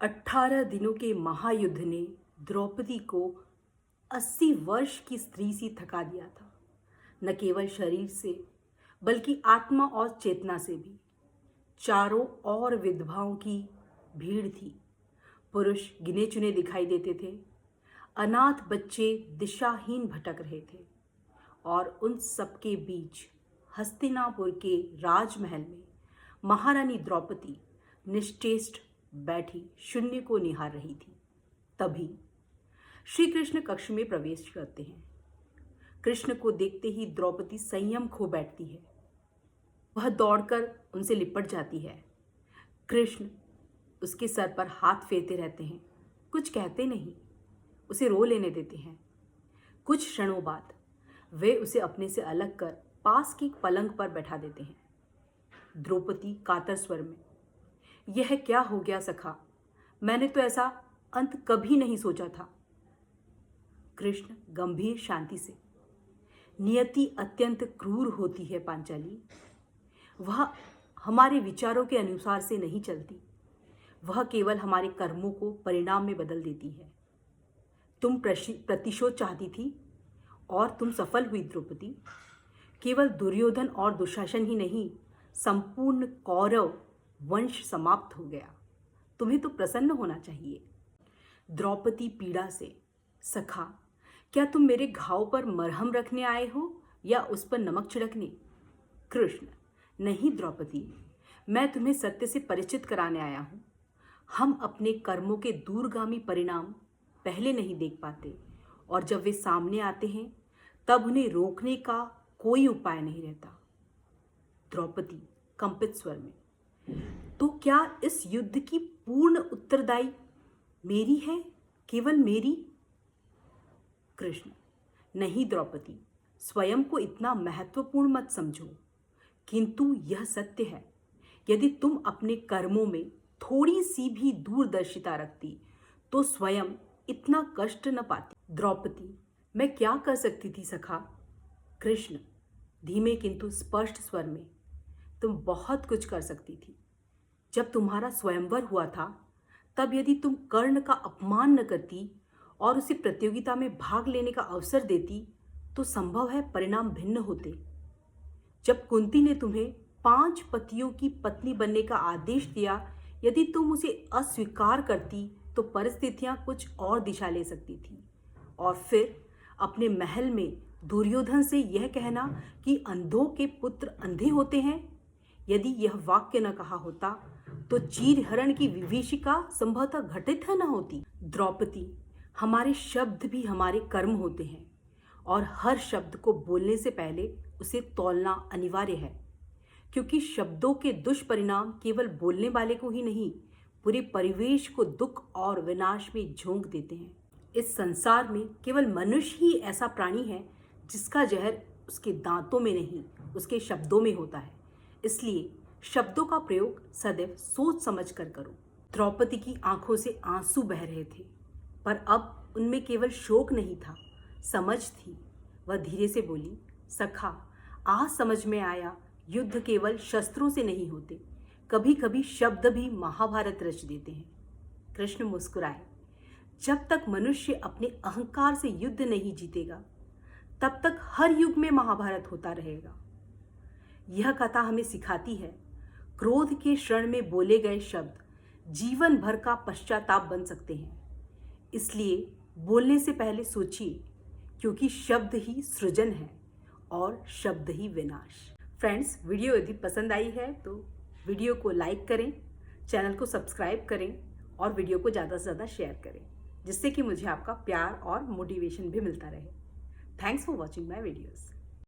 18 दिनों के महायुद्ध ने द्रौपदी को 80 वर्ष की स्त्री सी थका दिया था। न केवल शरीर से बल्कि आत्मा और चेतना से भी। चारों ओर विधवाओं की भीड़ थी। पुरुष गिने चुने दिखाई देते थे। अनाथ बच्चे दिशाहीन भटक रहे थे। और उन सबके बीच हस्तिनापुर के राजमहल में महारानी द्रौपदी निश्चेष्ट बैठी शून्य को निहार रही थी। तभी श्री कृष्ण कक्ष में प्रवेश करते हैं। कृष्ण को देखते ही द्रौपदी संयम खो बैठती है। वह दौड़कर उनसे लिपट जाती है। कृष्ण उसके सर पर हाथ फेरते रहते हैं, कुछ कहते नहीं, उसे रो लेने देते हैं। कुछ क्षणों बाद वे उसे अपने से अलग कर पास की पलंग पर बैठा देते हैं। द्रौपदी कातर स्वर में, यह क्या हो गया सखा? मैंने तो ऐसा अंत कभी नहीं सोचा था। कृष्ण गंभीर शांति से, नियति अत्यंत क्रूर होती है पांचाली। वह हमारे विचारों के अनुसार से नहीं चलती। वह केवल हमारे कर्मों को परिणाम में बदल देती है। तुम प्रतिशोध चाहती थी और तुम सफल हुई द्रौपदी। केवल दुर्योधन और दुशासन ही नहीं, संपूर्ण कौरव वंश समाप्त हो गया। तुम्हें तो प्रसन्न होना चाहिए। द्रौपदी पीड़ा से, सखा क्या तुम मेरे घाव पर मरहम रखने आए हो या उस पर नमक छिड़कने? कृष्ण, नहीं द्रौपदी, मैं तुम्हें सत्य से परिचित कराने आया हूं। हम अपने कर्मों के दूरगामी परिणाम पहले नहीं देख पाते और जब वे सामने आते हैं तब उन्हें रोकने का कोई उपाय नहीं रहता। द्रौपदी कंपित स्वर में, तो क्या इस युद्ध की पूर्ण उत्तरदायी मेरी है, केवल मेरी? कृष्ण, नहीं द्रौपदी, स्वयं को इतना महत्वपूर्ण मत समझो। किंतु यह सत्य है, यदि तुम अपने कर्मों में थोड़ी सी भी दूरदर्शिता रखती तो स्वयं इतना कष्ट न पाती। द्रौपदी, मैं क्या कर सकती थी सखा? कृष्ण धीमे किंतु स्पष्ट स्वर में, तुम बहुत कुछ कर सकती थी। जब तुम्हारा स्वयंवर हुआ था तब यदि तुम कर्ण का अपमान न करती और उसे प्रतियोगिता में भाग लेने का अवसर देती तो संभव है परिणाम भिन्न होते। जब कुंती ने तुम्हें 5 पतियों की पत्नी बनने का आदेश दिया, यदि तुम उसे अस्वीकार करती तो परिस्थितियां कुछ और दिशा ले सकती थी। और फिर अपने महल में दुर्योधन से यह कहना कि अंधों के पुत्र अंधे होते हैं, यदि यह वाक्य न कहा होता तो चीरहरण की विभीषिका संभवतः घटित न होती। द्रौपदी, हमारे शब्द भी हमारे कर्म होते हैं और हर शब्द को बोलने से पहले उसे तौलना अनिवार्य है, क्योंकि शब्दों के दुष्परिणाम केवल बोलने वाले को ही नहीं, पूरे परिवेश को दुख और विनाश में झोंक देते हैं। इस संसार में केवल मनुष्य ही ऐसा प्राणी है जिसका जहर उसके दांतों में नहीं, उसके शब्दों में होता है। इसलिए शब्दों का प्रयोग सदैव सोच समझ कर करो। द्रौपदी की आंखों से आंसू बह रहे थे, पर अब उनमें केवल शोक नहीं था, समझ थी। वह धीरे से बोली, सखा, आज समझ में आया, युद्ध केवल शस्त्रों से नहीं होते, कभी कभी शब्द भी महाभारत रच देते हैं। कृष्ण मुस्कुराए, जब तक मनुष्य अपने अहंकार से युद्ध नहीं जीतेगा तब तक हर युग में महाभारत होता रहेगा। यह कथा हमें सिखाती है, क्रोध के क्षण में बोले गए शब्द जीवन भर का पश्चाताप बन सकते हैं। इसलिए बोलने से पहले सोचिए, क्योंकि शब्द ही सृजन है और शब्द ही विनाश। फ्रेंड्स, वीडियो यदि पसंद आई है तो वीडियो को लाइक करें, चैनल को सब्सक्राइब करें और वीडियो को ज़्यादा से ज़्यादा शेयर करें, जिससे कि मुझे आपका प्यार और मोटिवेशन भी मिलता रहे। Thanks for watching my videos.